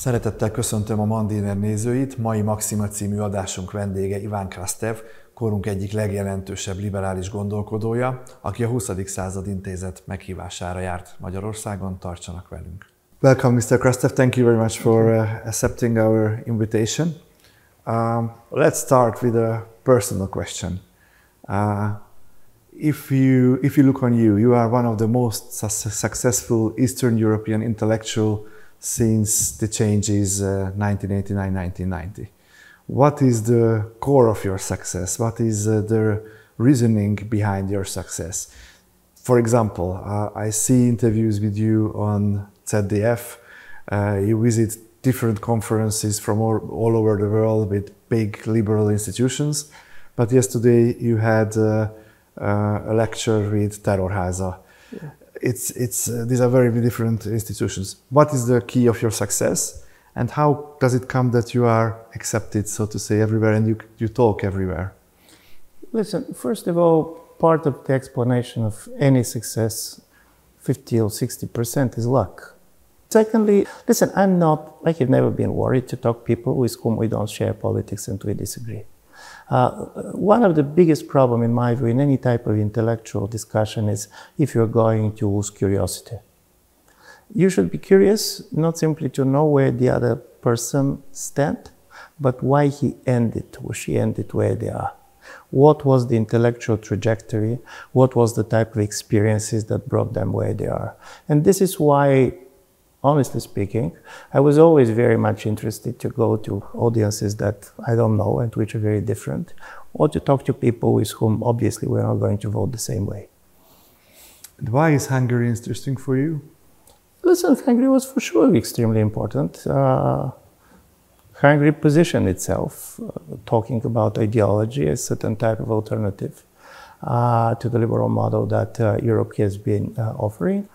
Szeretettel köszöntöm a Mandinernek nézőit, mai MAXIMA című adásunk vendége Ivan Krasztev, korunk egyik legjelentősebb liberális gondolkodója, aki a 20. század intézet meghívására járt Magyarországon. Tartsanak velünk! Welcome, Mr. Krasztev. Thank you very much for accepting our invitation. Let's start with a personal question. If you look on you, you are one of the most successful Eastern European intellectual since the changes 1989-1990. What is the core of your success? What is the reasoning behind your success? For example, I see interviews with you on ZDF. You visit different conferences from all over the world with big liberal institutions. But yesterday you had a lecture with Terrorháza. Yeah. These are very different institutions. What is the key of your success, and how does it come that you are accepted, so to say, everywhere and you talk everywhere? Listen, first of all, part of the explanation of any success, 50 or 60%, is luck. Secondly, listen, I have never been worried to talk to people with whom we don't share politics and we disagree. One of the biggest problems, in my view, in any type of intellectual discussion is if you're going to lose curiosity. You should be curious, not simply to know where the other person stands, but why he ended or she ended where they are. What was the intellectual trajectory? What was the type of experiences that brought them where they are? And this is why, honestly speaking, I was always very much interested to go to audiences that I don't know and which are very different, or to talk to people with whom obviously we're not going to vote the same way. And why is Hungary interesting for you? Listen, Hungary was for sure extremely important. Hungary positioned itself, talking about ideology, as a certain type of alternative to the liberal model that Europe has been offering.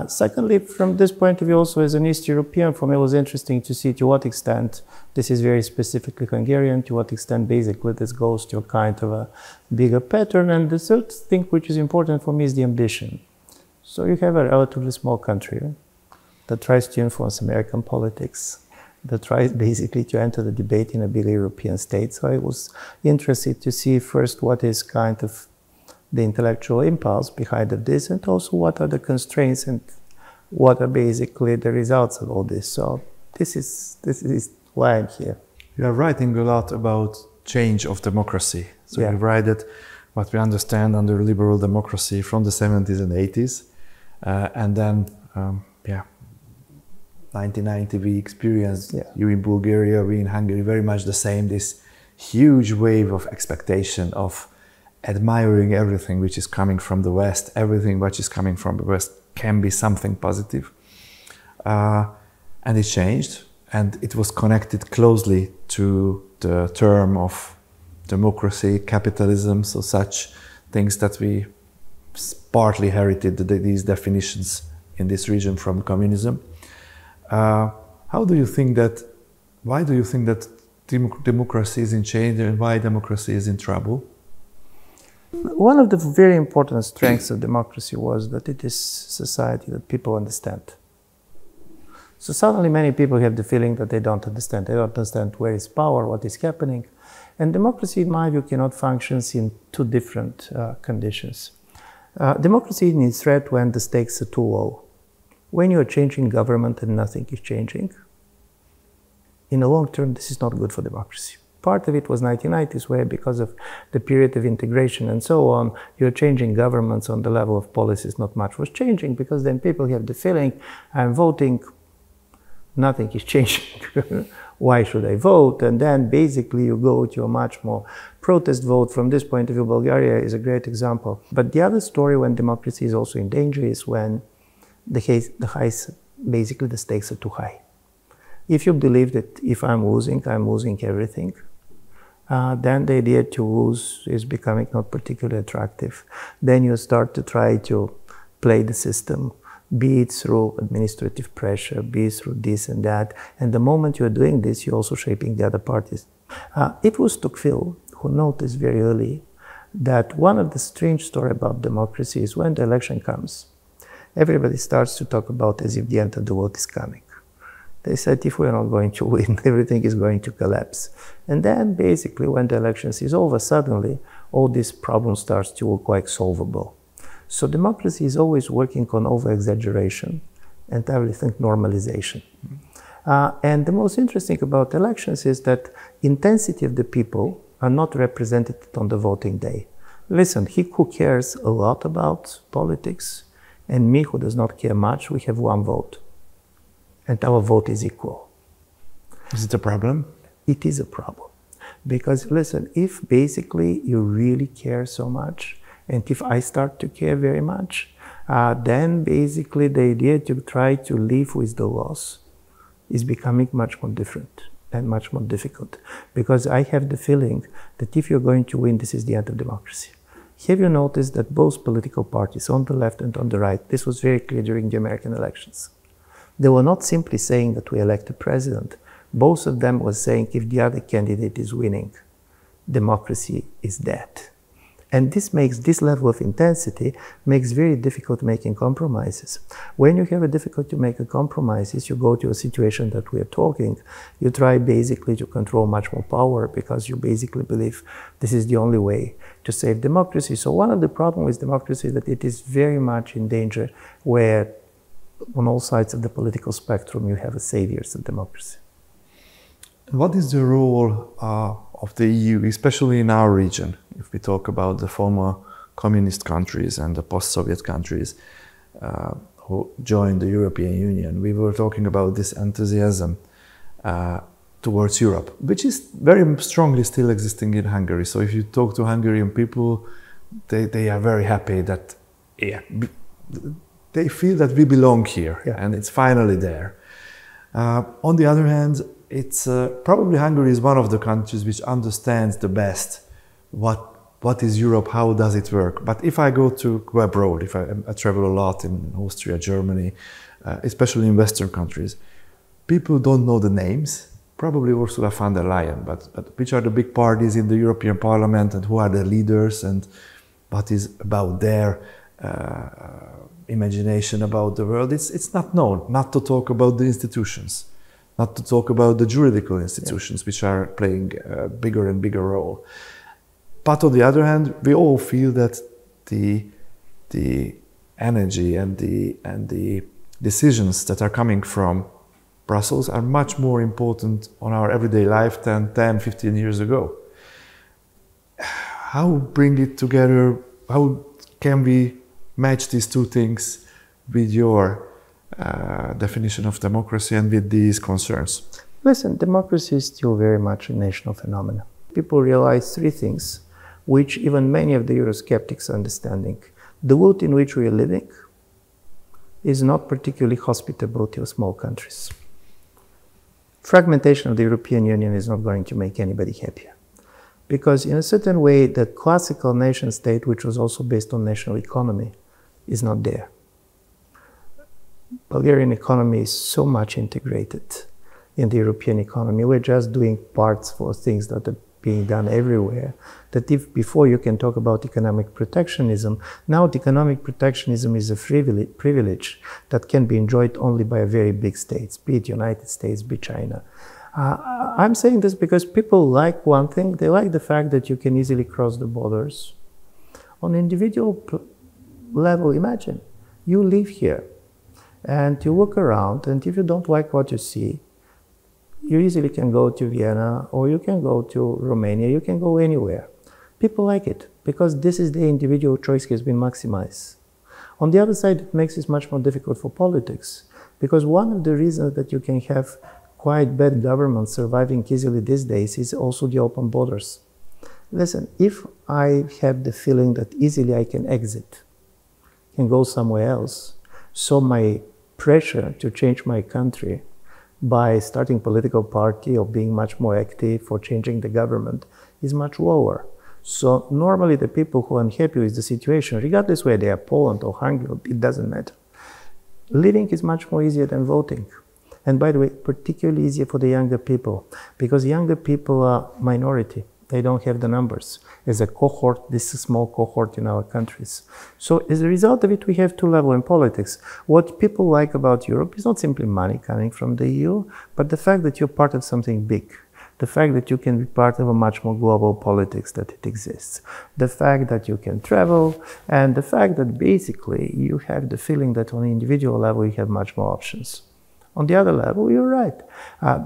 Secondly, from this point of view, also as an East European, for me it was interesting to see to what extent this is very specifically Hungarian, to what extent basically this goes to a kind of a bigger pattern. And the third thing which is important for me is the ambition. So you have a relatively small country that tries to influence American politics, that tries basically to enter the debate in a big European state. So I was interested to see first what is kind of the intellectual impulse behind this, and also what are the constraints and what are basically the results of all this. So this is why I'm here. You are writing a lot about change of democracy. So yeah. You write that what we understand under liberal democracy from the 70s and 80s, and then 1990 we experienced, you in Bulgaria, we in Hungary, very much the same, this huge wave of expectation of admiring everything which is coming from the West. Everything which is coming from the West can be something positive. And it changed, and it was connected closely to the term of democracy, capitalism, so such things that we partly inherited these definitions in this region from communism. Why do you think that democracy is in change, and why democracy is in trouble? One of the very important strengths of democracy was that it is society that people understand. So suddenly many people have the feeling that they don't understand. They don't understand where is power, what is happening. And democracy, in my view, cannot function in two different conditions. Democracy is in threat when the stakes are too low. When you are changing government and nothing is changing, in the long term, this is not good for democracy. Part of it was 1990s, where because of the period of integration and so on, you're changing governments on the level of policies, not much was changing, because then people have the feeling, I'm voting, nothing is changing. Why should I vote? And then basically you go to a much more protest vote. From this point of view, Bulgaria is a great example. But the other story when democracy is also in danger is when basically the stakes are too high. If you believe that if I'm losing everything, then the idea to lose is becoming not particularly attractive. Then you start to try to play the system, be it through administrative pressure, be it through this and that. And the moment you're doing this, you're also shaping the other parties. It was Tocqueville who noticed very early that one of the strange stories about democracy is when the election comes, everybody starts to talk about as if the end of the world is coming. They said, if we're not going to win, everything is going to collapse. And then basically when the elections is over, suddenly all these problems starts to look like solvable. So democracy is always working on over-exaggeration and everything normalization. And the most interesting about elections is that intensity of the people are not represented on the voting day. Listen, he who cares a lot about politics and me who does not care much, we have one vote. And our vote is equal. Is it a problem? It is a problem. Because listen, if basically you really care so much, and if I start to care very much, then basically the idea to try to live with the loss is becoming much more different and much more difficult. Because I have the feeling that if you're going to win, this is the end of democracy. Have you noticed that both political parties, on the left and on the right, this was very clear during the American elections. They were not simply saying that we elect a president. Both of them were saying if the other candidate is winning, democracy is dead. And this level of intensity makes very difficult making compromises. When you have a difficulty to make a compromises, you go to a situation that we are talking, you try basically to control much more power because you basically believe this is the only way to save democracy. So one of the problems with democracy is that it is very much in danger where on all sides of the political spectrum you have a saviors of democracy. What is the role of the EU, especially in our region, if we talk about the former communist countries and the post-Soviet countries who joined the European Union? We were talking about this enthusiasm towards Europe, which is very strongly still existing in Hungary. So if you talk to Hungarian people, they are very happy that they feel that we belong here, and it's finally there. On the other hand, it's probably Hungary is one of the countries which understands the best what is Europe, how does it work. But if I go abroad, if I travel a lot in Austria, Germany, especially in Western countries, people don't know the names. Probably Ursula von der Leyen, but which are the big parties in the European Parliament and who are the leaders and what is about their imagination about the world. It's not known, not to talk about the institutions. Not to talk about the juridical institutions, which are playing a bigger and bigger role. But on the other hand, we all feel that the energy and the decisions that are coming from Brussels are much more important on our everyday life than 10, 15 years ago. How bring it together? How can we match these two things with your definition of democracy and with these concerns? Listen, democracy is still very much a national phenomenon. People realize three things, which even many of the Eurosceptics are understanding. The world in which we are living is not particularly hospitable to small countries. Fragmentation of the European Union is not going to make anybody happier. Because in a certain way, the classical nation state, which was also based on national economy, is not there. Bulgarian economy is so much integrated in the European economy. We're just doing parts for things that are being done everywhere. That if before you can talk about economic protectionism, now the economic protectionism is a privilege that can be enjoyed only by very big states, be it United States, be China. I'm saying this because people like one thing. They like the fact that you can easily cross the borders. On individual level, imagine you live here. And you look around, and if you don't like what you see, you easily can go to Vienna, or you can go to Romania, you can go anywhere. People like it, because this is the individual choice has been maximized. On the other side, it makes it much more difficult for politics, because one of the reasons that you can have quite bad governments surviving easily these days is also the open borders. Listen, if I have the feeling that easily I can exit, can go somewhere else, so my pressure to change my country by starting political party or being much more active for changing the government is much lower. So normally the people who are unhappy with the situation, regardless where they are, Poland or Hungary, it doesn't matter. Living is much more easier than voting. And by the way, particularly easier for the younger people, because younger people are minority. They don't have the numbers. As a cohort, this is a small cohort in our countries. So as a result of it, we have two levels in politics. What people like about Europe is not simply money coming from the EU, but the fact that you're part of something big. The fact that you can be part of a much more global politics that it exists. The fact that you can travel, and the fact that basically you have the feeling that on an individual level you have much more options. On the other level, you're right.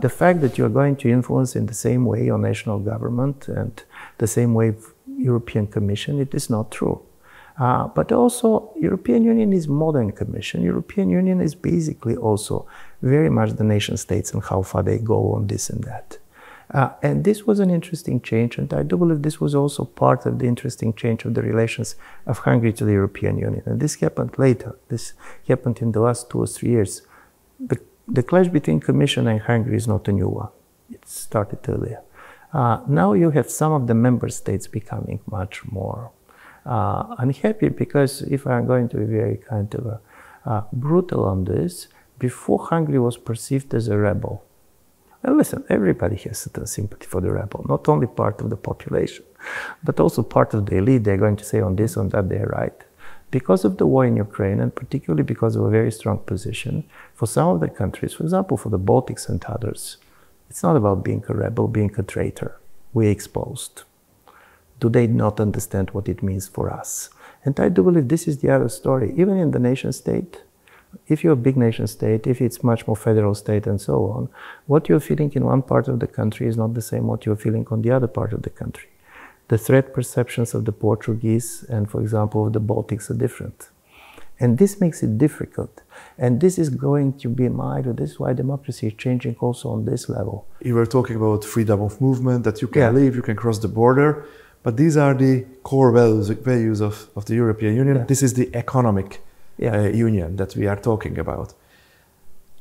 The fact that you're going to influence in the same way your national government and the same way European Commission, it is not true. But also, European Union is modern Commission. European Union is basically also very much the nation states and how far they go on this and that. And this was an interesting change, and I do believe this was also part of the interesting change of the relations of Hungary to the European Union. And this happened later. This happened in the last 2 or 3 years. The clash between Commission and Hungary is not a new one. It started earlier. Now you have some of the member states becoming much more unhappy, because if I'm going to be very kind of brutal on this, before Hungary was perceived as a rebel. Well, listen, everybody has certain sympathy for the rebel, not only part of the population, but also part of the elite. They're going to say on this, on that, they're right. Because of the war in Ukraine, and particularly because of a very strong position, for some of the countries, for example, for the Baltics and others, it's not about being a rebel, being a traitor. We're exposed. Do they not understand what it means for us? And I do believe this is the other story. Even in the nation state, if you're a big nation state, if it's much more federal state and so on, what you're feeling in one part of the country is not the same what you're feeling on the other part of the country. The threat perceptions of the Portuguese and, for example, of the Baltics are different. And this makes it difficult. And this is going to be this is why democracy is changing also on this level. You were talking about freedom of movement, that you can leave, you can cross the border. But these are the core values of the European Union. Yeah. This is the economic union that we are talking about.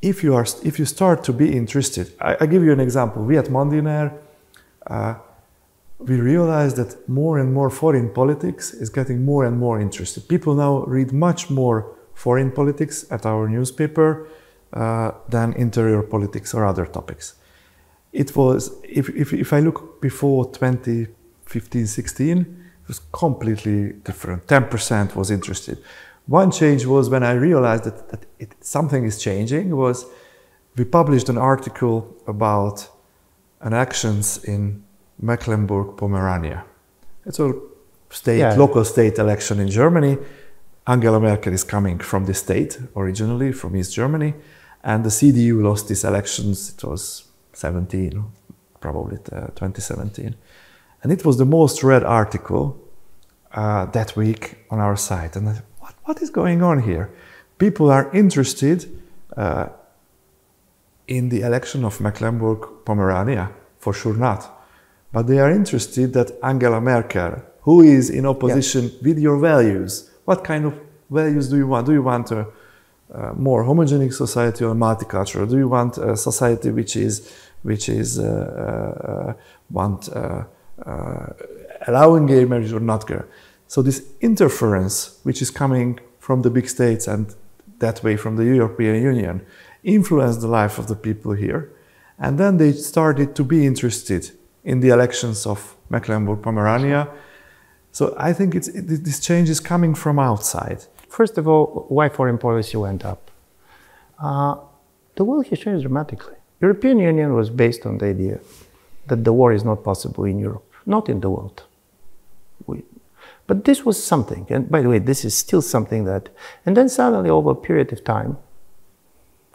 If you start to be interested, I give you an example. We at Mandinernek, we realize that more and more foreign politics is getting more and more interested. People now read much more foreign politics at our newspaper than interior politics or other topics. It was, if I look before 2015-16, it was completely different. 10% was interested. One change was when I realized that something is changing, was we published an article about elections in Mecklenburg-Pomerania. It's a local state election in Germany. Angela Merkel is coming from this state, originally from East Germany, and the CDU lost these elections. It was 2017. And it was the most read article that week on our site. And I thought, what is going on here? People are interested in the election of Mecklenburg-Pomerania, for sure not. But they are interested that Angela Merkel, who is in opposition with your values, what kind of values do you want? Do you want a more homogeneous society or multicultural? Do you want a society which allowing gay marriage or not gay? So this interference, which is coming from the big states and that way from the European Union, influenced the life of the people here. And then they started to be interested in the elections of Mecklenburg-Pomerania. So I think this change is coming from outside. First of all, why foreign policy went up? The world has changed dramatically. European Union was based on the idea that the war is not possible in Europe, not in the world. But this was something, and by the way, this is still something that, and then suddenly over a period of time,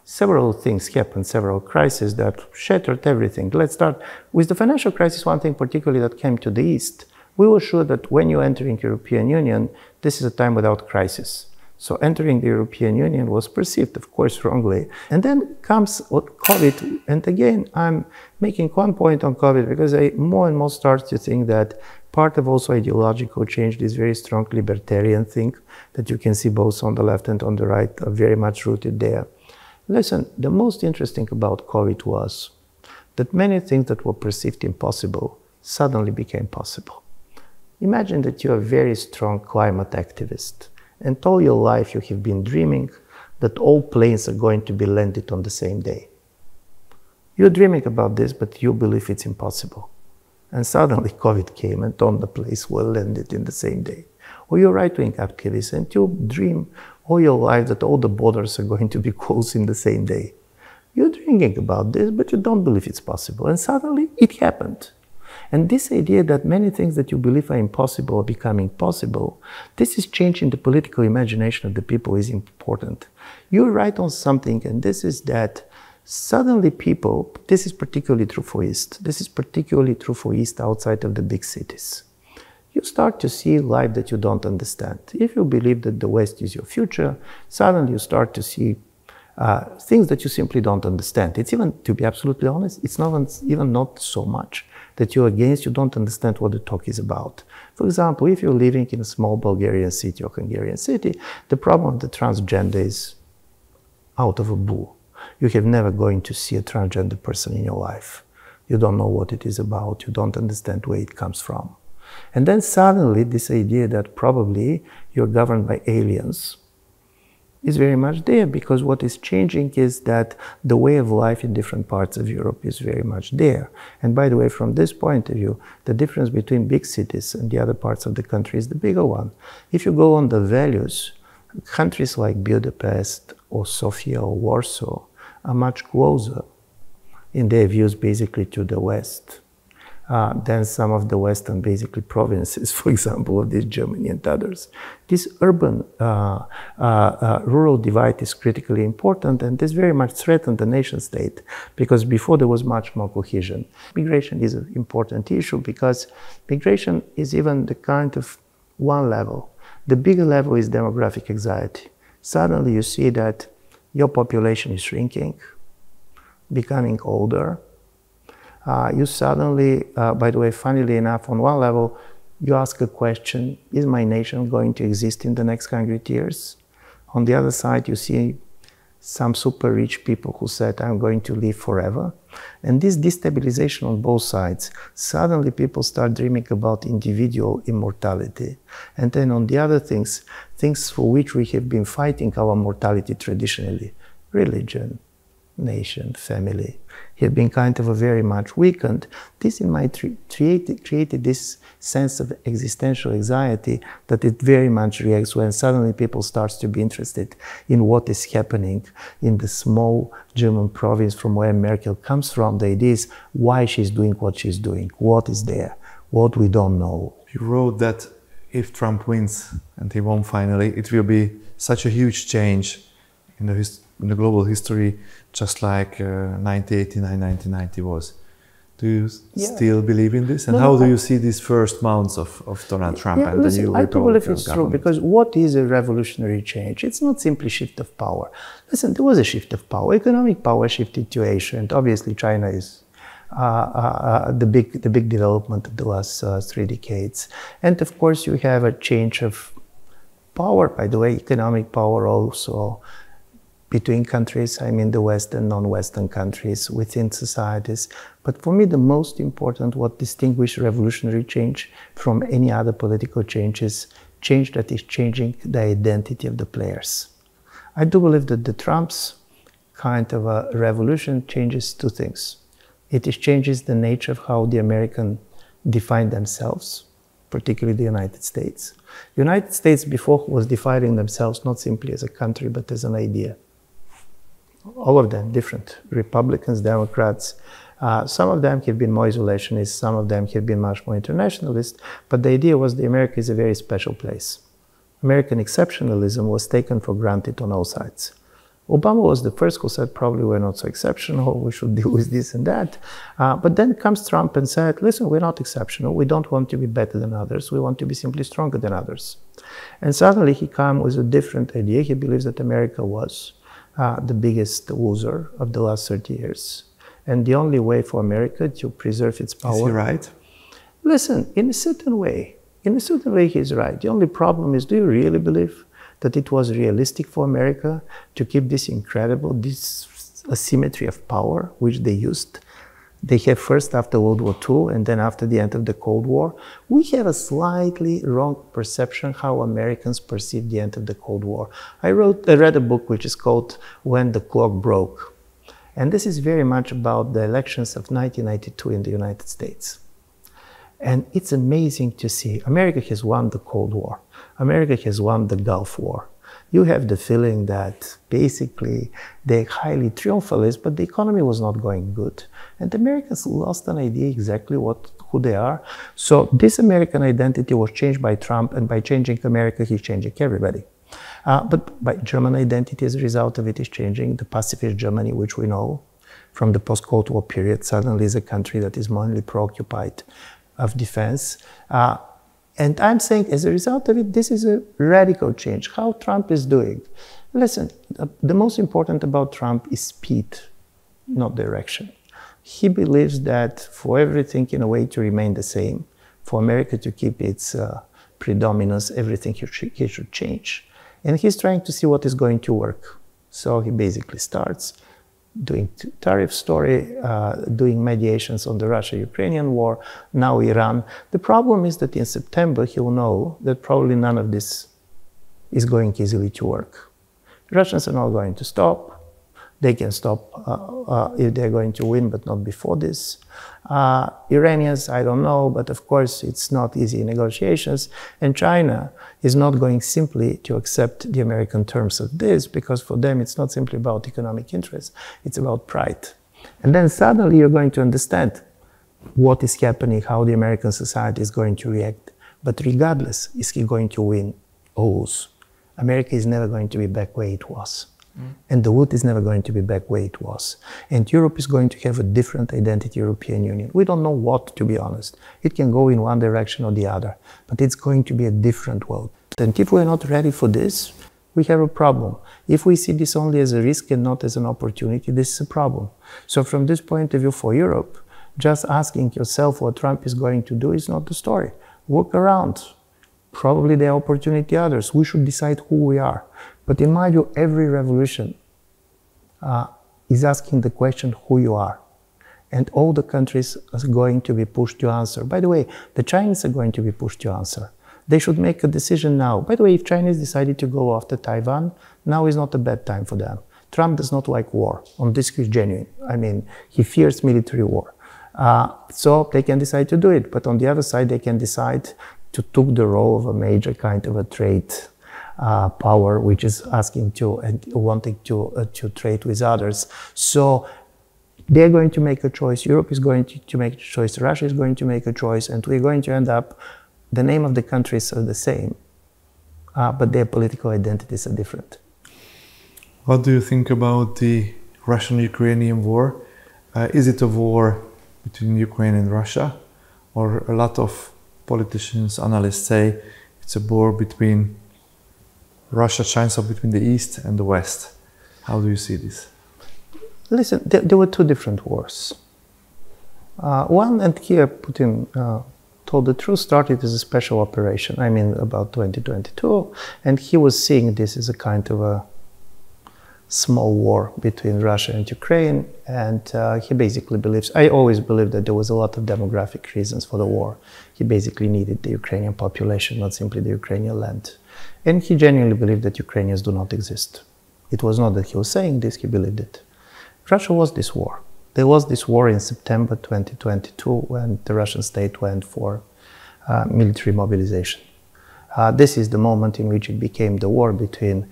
several things happened, several crises that shattered everything. Let's start with the financial crisis. One thing particularly that came to the East, we were sure that when you enter into European Union, this is a time without crisis. So entering the European Union was perceived, of course, wrongly. And then comes COVID. And again, I'm making one point on COVID because I more and more start to think that part of also ideological change, this very strong libertarian thing that you can see both on the left and on the right are very much rooted there. Listen, the most interesting about COVID was that many things that were perceived impossible suddenly became possible. Imagine that you're a very strong climate activist, and all your life you have been dreaming that all planes are going to be landed on the same day. You're dreaming about this, but you believe it's impossible. and suddenly COVID came and turned the place well ended in the same day. Or you're right-wing activist and you dream all your life that all the borders are going to be closed in the same day. You're dreaming about this, but you don't believe it's possible. And suddenly it happened. And this idea that many things that you believe are impossible are becoming possible, this is changing the political imagination of the people is important. You're right on something, and this is that suddenly people, this is particularly true for East, this is particularly true for East outside of the big cities. You start to see life that you don't understand. If you believe that the West is your future, suddenly you start to see things that you simply don't understand. It's even, to be absolutely honest, it's not even not so much that you're against, you don't understand what the talk is about. For example, if you're living in a small Bulgarian city or Hungarian city, the problem of the transgender is out of a blue. You have never going to see a transgender person in your life. You don't know what it is about, you don't understand where it comes from. And then suddenly this idea that probably you're governed by aliens is very much there, because what is changing is that the way of life in different parts of Europe is very much there. And by the way, from this point of view, the difference between big cities and the other parts of the country is the bigger one. If you go on the values, countries like Budapest or Sofia or Warsaw are much closer in their views basically to the West than some of the Western basically provinces, for example, of this Germany and others. This urban rural divide is critically important, and this very much threatened the nation state, because before there was much more cohesion. Migration is an important issue because migration is even the kind of one level. The bigger level is demographic anxiety. Suddenly you see that your population is shrinking, becoming older. You suddenly, by the way, funnily enough, on one level, you ask a question, is my nation going to exist in the next 100 years? On the other side, you see some super rich people who said, I'm going to live forever. And this destabilization on both sides, suddenly people start dreaming about individual immortality. And then on the other things for which we have been fighting our mortality traditionally, religion, nation, family, have been kind of a very much weakened. This in my created this sense of existential anxiety that it very much reacts when suddenly people start to be interested in what is happening in the small German province from where Merkel comes from. The idea is why she's doing what she's doing, what is there, what we don't know. You wrote that if Trump wins, and he won finally, it will be such a huge change in the global history, just like 1989, 1990 was. Do you still believe in this? And how do you see these first months of Donald Trump and the new Republican I do believe it's government? true, because what is a revolutionary change? It's not simply shift of power. Listen, there was a shift of power. Economic power shifted to Asia, and obviously China is the big development of the last 3 decades. And of course you have a change of power, by the way, economic power also, between countries, I mean the West and non-Western countries, within societies. But for me, the most important, what distinguishes revolutionary change from any other political change is change that is changing the identity of the players. I do believe that the Trump's kind of a revolution changes 2 things. It changes the nature of how the Americans define themselves, particularly the United States. The United States before was defining themselves not simply as a country, but as an idea. All of them different, Republicans, Democrats. Some of them have been more isolationists, some of them have been much more internationalist, but the idea was that America is a very special place. American exceptionalism was taken for granted on all sides. Obama was the first who said, probably we're not so exceptional, we should deal with this and that. But then comes Trump and said, listen, we're not exceptional, we don't want to be better than others, we want to be simply stronger than others. And suddenly he came with a different idea. He believes that America was the biggest loser of the last 30 years. And the only way for America to preserve its power... Is he right? Listen, in a certain way he's right. The only problem is, do you really believe that it was realistic for America to keep this incredible, this asymmetry of power, which they used? They have first after World War II and then after the end of the Cold War. We have a slightly wrong perception how Americans perceive the end of the Cold War. I read a book which is called When the Clock Broke. And this is very much about the elections of 1992 in the United States. And it's amazing to see. America has won the Cold War. America has won the Gulf War. You have the feeling that basically they're highly triumphalist, but the economy was not going good. And Americans lost an idea exactly who they are. So this American identity was changed by Trump, and by changing America, he's changing everybody. But by German identity, as a result of it, is changing. The pacifist Germany, which we know from the post-Cold War period, suddenly is a country that is mainly preoccupied of defense. And I'm saying, as a result of it, this is a radical change. How Trump is doing. Listen, the most important about Trump is speed, not direction. He believes that for everything, in a way, to remain the same, for America to keep its predominance, everything he should change. And he's trying to see what is going to work. So he basically starts doing tariff story, doing mediations on the Russia-Ukrainian war, now Iran. The problem is that in September he'll know that probably none of this is going easily to work. Russians are not going to stop. They can stop if they're going to win, but not before this. Iranians, I don't know, but of course it's not easy negotiations. And China is not going simply to accept the American terms of this, because for them it's not simply about economic interests, it's about pride. And then suddenly you're going to understand what is happening, how the American society is going to react. But regardless, is he going to win or lose? America is never going to be back where it was. And the wood is never going to be back where it was. And Europe is going to have a different identity, European Union. We don't know what, to be honest. It can go in one direction or the other, but it's going to be a different world. And if we're not ready for this, we have a problem. If we see this only as a risk and not as an opportunity, this is a problem. So from this point of view for Europe, just asking yourself what Trump is going to do is not the story. Look around. Probably there are opportunity others. We should decide who we are. But in my view, every revolution is asking the question who you are. And all the countries are going to be pushed to answer. By the way, the Chinese are going to be pushed to answer. They should make a decision now. By the way, if Chinese decided to go after Taiwan, now is not a bad time for them. Trump does not like war. On this, he's genuine. I mean, he fears military war. So they can decide to do it. But on the other side, they can decide to take the role of a major kind of a trade power, which is asking to and wanting to trade with others. So they're going to make a choice. Europe is going to make a choice. Russia is going to make a choice, and we're going to end up. The name of the countries are the same, but their political identities are different. What do you think about the Russian-Ukrainian war? Is it a war between Ukraine and Russia, or a lot of politicians, analysts say it's a war between Russia, China, so between the East and the West? How do you see this? Listen, there were two different wars. One, and here Putin told the truth, started as a special operation, I mean about 2022, and he was seeing this as a kind of a small war between Russia and Ukraine, and he basically believes, I always believed that there was a lot of demographic reasons for the war. He basically needed the Ukrainian population, not simply the Ukrainian land. And he genuinely believed that Ukrainians do not exist. It was not that he was saying this, he believed it. Russia was this war. There was this war in September 2022 when the Russian state went for military mobilization. This is the moment in which it became the war between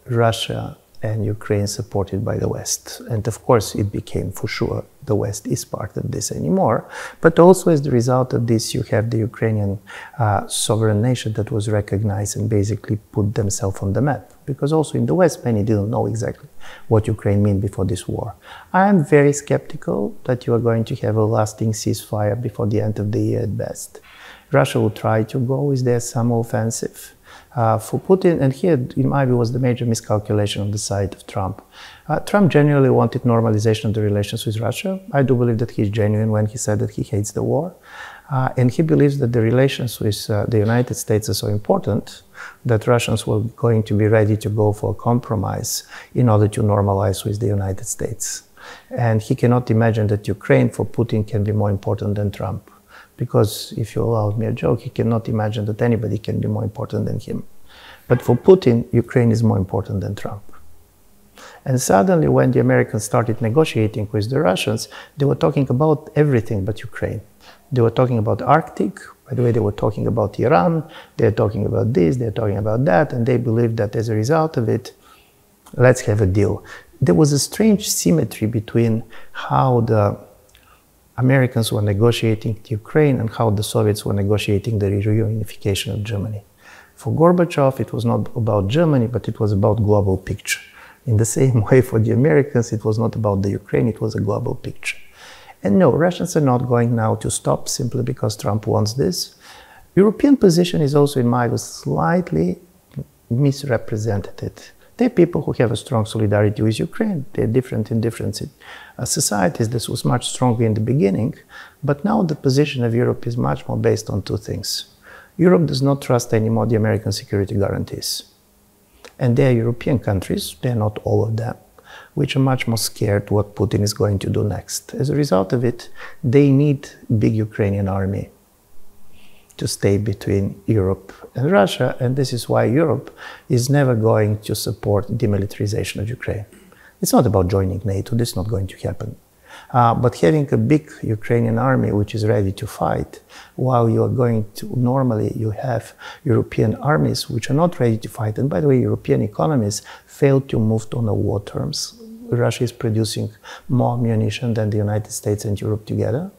Russia and Ukraine supported by the West. And of course it became, for sure, the West is part of this anymore. But also as the result of this, you have the Ukrainian sovereign nation that was recognized and basically put themselves on the map. Because also in the West, many didn't know exactly what Ukraine meant before this war. I am very skeptical that you are going to have a lasting ceasefire before the end of the year at best. Russia will try to go with their summer offensive. For Putin, and here, in my view, was the major miscalculation on the side of Trump. Trump genuinely wanted normalization of the relations with Russia. I do believe that he's genuine when he said that he hates the war. And he believes that the relations with the United States are so important that Russians were going to be ready to go for a compromise in order to normalize with the United States. And he cannot imagine that Ukraine for Putin can be more important than Trump. Because if you allow me a joke, he cannot imagine that anybody can be more important than him. But for Putin, Ukraine is more important than Trump. And suddenly, when the Americans started negotiating with the Russians, they were talking about everything but Ukraine. They were talking about Arctic. By the way, they were talking about Iran. They're talking about this, they're talking about that, and they believed that as a result of it, let's have a deal. There was a strange symmetry between how the Americans were negotiating Ukraine and how the Soviets were negotiating the reunification of Germany. For Gorbachev, it was not about Germany, but it was about global picture. In the same way, for the Americans, it was not about the Ukraine, it was a global picture. And no, Russians are not going now to stop simply because Trump wants this. European position is also, in my view, slightly misrepresented. There are people who have a strong solidarity with Ukraine. They're different in different societies. This was much stronger in the beginning, but now the position of Europe is much more based on two things. Europe does not trust anymore the American security guarantees. And there are European countries, they're not all of them, which are much more scared what Putin is going to do next. As a result of it, they need big Ukrainian army to stay between Europe and Russia, and this is why Europe is never going to support demilitarization of Ukraine. It's not about joining NATO, this is not going to happen. But having a big Ukrainian army which is ready to fight, while you are going to, normally you have European armies which are not ready to fight, and by the way, European economies fail to move on the war terms. Russia is producing more ammunition than the United States and Europe together.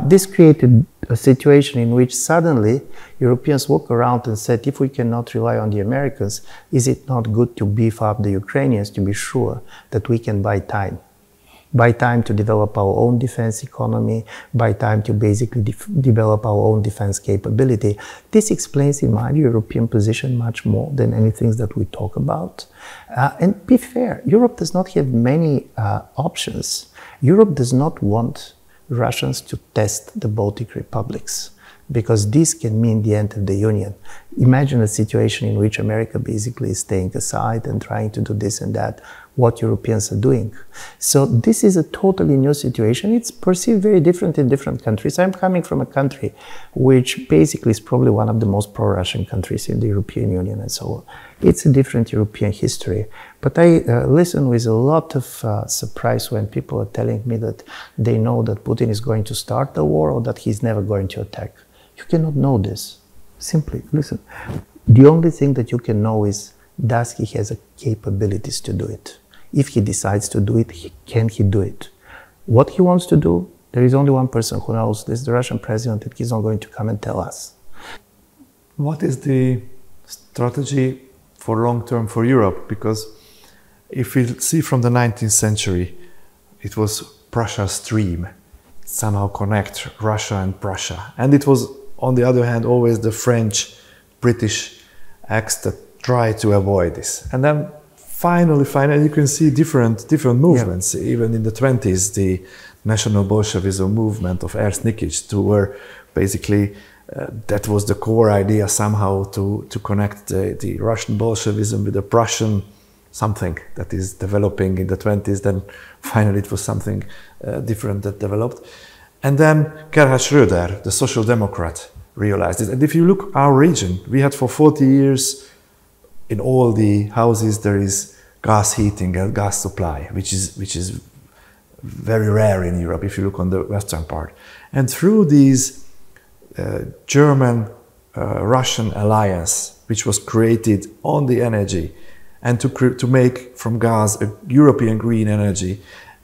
This created a situation in which suddenly Europeans look around and said, if we cannot rely on the Americans, is it not good to beef up the Ukrainians to be sure that we can buy time? Buy time to develop our own defense economy, buy time to basically develop our own defense capability. This explains, in my view, European position much more than anything that we talk about. And be fair, Europe does not have many options. Europe does not want Russians to test the Baltic republics, because this can mean the end of the Union. Imagine a situation in which America basically is staying aside and trying to do this and that, what Europeans are doing. So this is a totally new situation. It's perceived very different in different countries. I'm coming from a country which basically is probably one of the most pro-Russian countries in the European Union and so on. It's a different European history. But I listen with a lot of surprise when people are telling me that they know that Putin is going to start the war or that he's never going to attack. You cannot know this. Simply, listen. The only thing that you can know is, does he has the capabilities to do it? If he decides to do it, can he do it? What he wants to do, there is only one person who knows. This is the Russian president, and he's not going to come and tell us. What is the strategy for long term for Europe? Because if we see from the 19th century, it was Prussia's dream. Somehow connect Russia and Prussia. And it was, on the other hand, always the French-British acts that try to avoid this. And then finally, you can see different movements. Yeah. Even in the 20s, the National Bolshevism movement of Ernst Nikic, to where basically that was the core idea somehow to connect the Russian Bolshevism with the Prussian something that is developing in the 20s. Then finally it was something different that developed. And then Gerhard Schröder, the social democrat, realized it. And if you look our region, we had for 40 years in all the houses there is gas heating and gas supply, which is very rare in Europe if you look on the western part. And through these German-Russian alliance, which was created on the energy, and to make from gas a European green energy,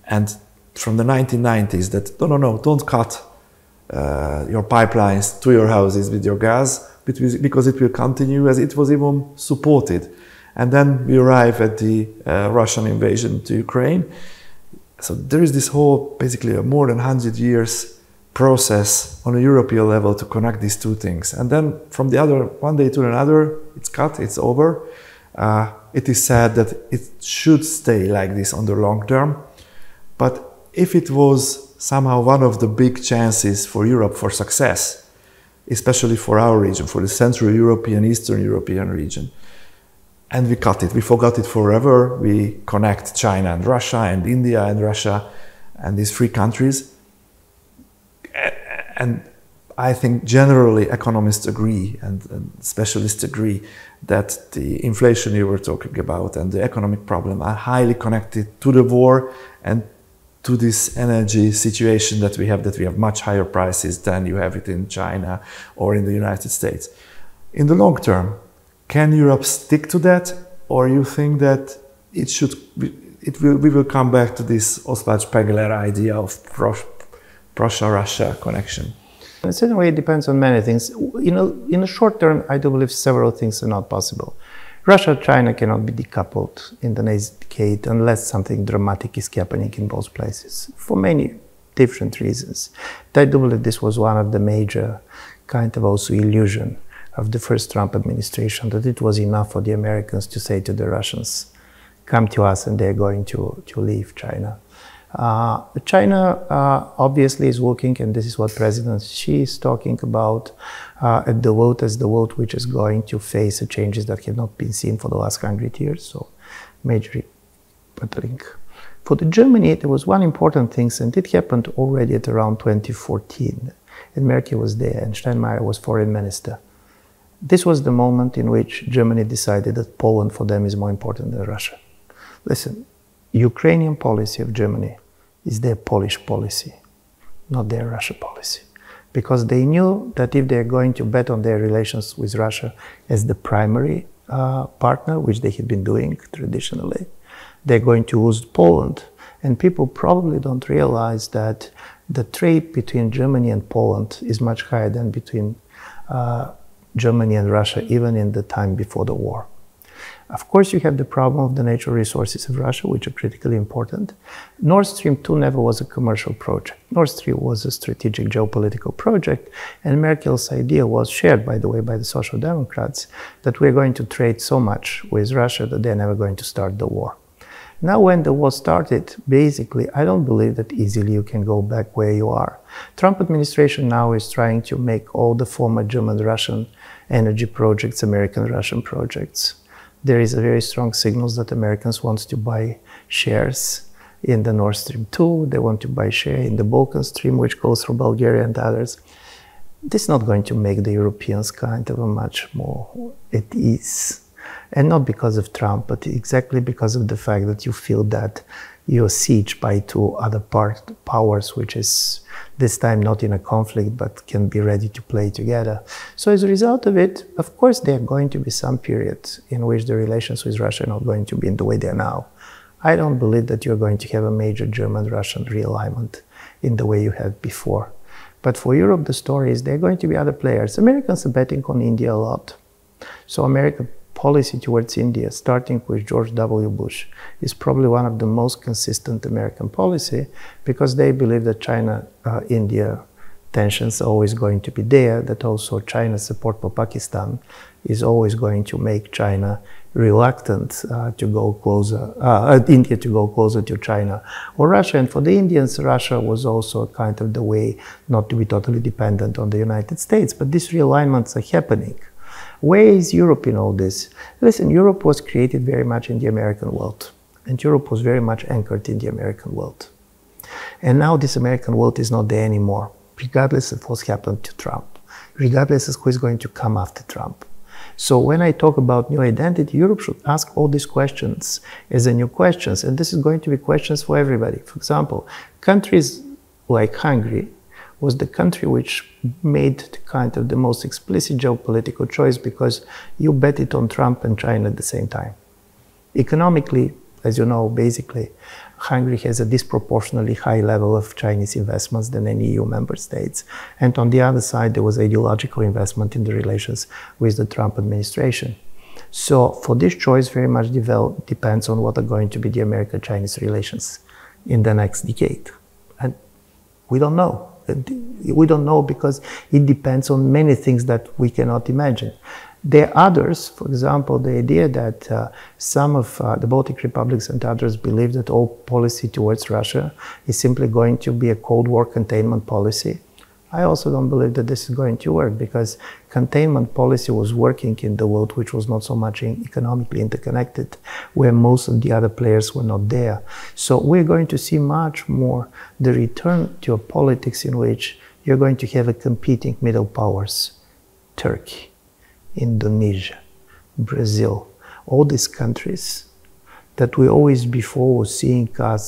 and from the 1990s that no, don't cut your pipelines to your houses with your gas, because it will continue, as it was even supported. And then we arrive at the Russian invasion to Ukraine. So there is this whole, basically a more than 100 years process on a European level to connect these two things. And then from the other, one day to another, it's cut, it's over. It is said that it should stay like this on the long term. But if it was somehow one of the big chances for Europe for success, especially for our region, for the Central European, Eastern European region, and we cut it, we forgot it forever, we connect China and Russia and India and Russia and these three countries. And I think generally economists agree and specialists agree that the inflation you were talking about and the economic problem are highly connected to the war and to this energy situation that we have much higher prices than you have it in China or in the United States. In the long term, can Europe stick to that, or you think that we will come back to this Oswald Spengler idea of Prussia-Russia connection? In a certain way, it depends on many things. In the short term, I do believe several things are not possible. Russia and China cannot be decoupled in the next decade unless something dramatic is happening in both places, for many different reasons. I do believe this was one of the major kind of also illusion of the first Trump administration, that it was enough for the Americans to say to the Russians, come to us and they're going to leave China. China obviously is looking, and this is what President Xi is talking about, at the vote as the vote which is going to face the changes that have not been seen for the last 100 years, so major remodeling. For Germany, there was one important thing, and it happened already at around 2014, and Merkel was there, and Steinmeier was foreign minister. This was the moment in which Germany decided that Poland for them is more important than Russia. Listen, Ukrainian policy of Germany is their Polish policy, not their Russia policy. Because they knew that if they're going to bet on their relations with Russia as the primary partner, which they had been doing traditionally, they're going to lose Poland. And people probably don't realize that the trade between Germany and Poland is much higher than between Germany and Russia, even in the time before the war. Of course, you have the problem of the natural resources of Russia, which are critically important. Nord Stream 2 never was a commercial project. Nord Stream was a strategic geopolitical project, and Merkel's idea was shared, by the way, by the Social Democrats, that we're going to trade so much with Russia that they're never going to start the war. Now, when the war started, basically, I don't believe that easily you can go back where you are. Trump administration now is trying to make all the former German-Russian energy projects American-Russian projects. There is a very strong signals that Americans want to buy shares in the Nord Stream 2. They want to buy share in the Balkan Stream, which goes through Bulgaria and others. This is not going to make the Europeans kind of a much more at ease. And not because of Trump, but exactly because of the fact that you feel that you're sieged by two other powers, which is this time not in a conflict, but can be ready to play together. So as a result of it, of course, there are going to be some periods in which the relations with Russia are not going to be in the way they are now. I don't believe that you're going to have a major German-Russian realignment in the way you had before. But for Europe, the story is there are going to be other players. Americans are betting on India a lot. So American policy towards India, starting with George W. Bush, is probably one of the most consistent American policy, because they believe that China-India tensions are always going to be there, that also China's support for Pakistan is always going to make China reluctant to go closer, India to go closer to China or Russia. And for the Indians, Russia was also kind of the way not to be totally dependent on the United States. But these realignments are happening. Where is Europe in all this? Listen, Europe was created very much in the American world, and Europe was very much anchored in the American world. And now this American world is not there anymore, regardless of what's happened to Trump, regardless of who is going to come after Trump. So when I talk about new identity, Europe should ask all these questions as a new questions, and this is going to be questions for everybody. For example, countries like Hungary was the country which made kind of the most explicit geopolitical choice, because you bet it on Trump and China at the same time. Economically, as you know, basically, Hungary has a disproportionately high level of Chinese investments than any EU member states. And on the other side, there was ideological investment in the relations with the Trump administration. So for this choice very much depends on what are going to be the American-Chinese relations in the next decade. And we don't know. We don't know because it depends on many things that we cannot imagine. There are others, for example, the idea that some of the Baltic republics and others believe that all policy towards Russia is simply going to be a Cold War containment policy. I also don't believe that this is going to work, because containment policy was working in the world which was not so much economically interconnected, where most of the other players were not there. So we're going to see much more the return to a politics in which you're going to have a competing middle powers, Turkey, Indonesia, Brazil, all these countries that we always before were seeing us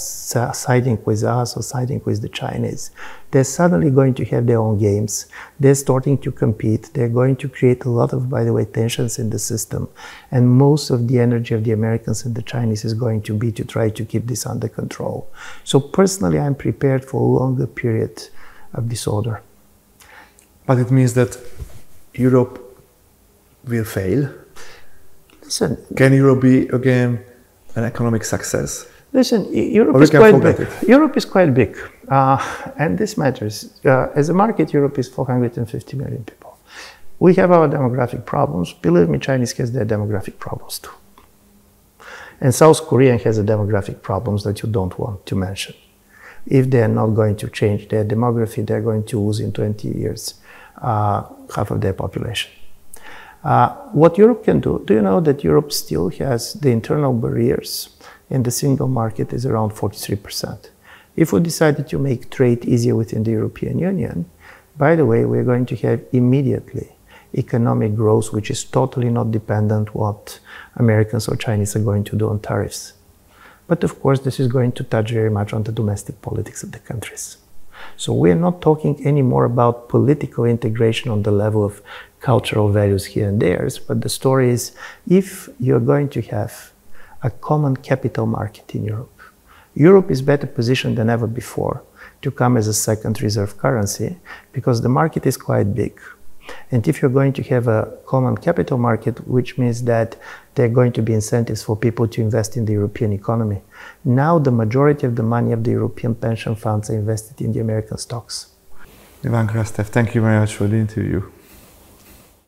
siding with us or siding with the Chinese. They're suddenly going to have their own games. They're starting to compete. They're going to create a lot of, by the way, tensions in the system. And most of the energy of the Americans and the Chinese is going to be to try to keep this under control. So personally, I'm prepared for a longer period of disorder. But it means that Europe will fail? Listen, can Europe be again an economic success? Listen, Europe is quite big. Europe is quite big, and this matters. As a market, Europe is 450 million people. We have our demographic problems. Believe me, Chinese has their demographic problems too. And South Korea has a demographic problems that you don't want to mention. If they are not going to change their demography, they're going to lose in 20 years half of their population. What Europe can do you know that Europe still has the internal barriers in the single market is around 43%. If we decided to make trade easier within the European Union, by the way, we're going to have immediately economic growth, which is totally not dependent what Americans or Chinese are going to do on tariffs. But of course, this is going to touch very much on the domestic politics of the countries. So we're not talking anymore about political integration on the level of cultural values here and there, but the story is if you're going to have a common capital market in Europe, Europe is better positioned than ever before to come as a second reserve currency because the market is quite big. And if you're going to have a common capital market, which means that there are going to be incentives for people to invest in the European economy. Now the majority of the money of the European pension funds are invested in the American stocks. Ivan Krasztev, thank you very much for the interview.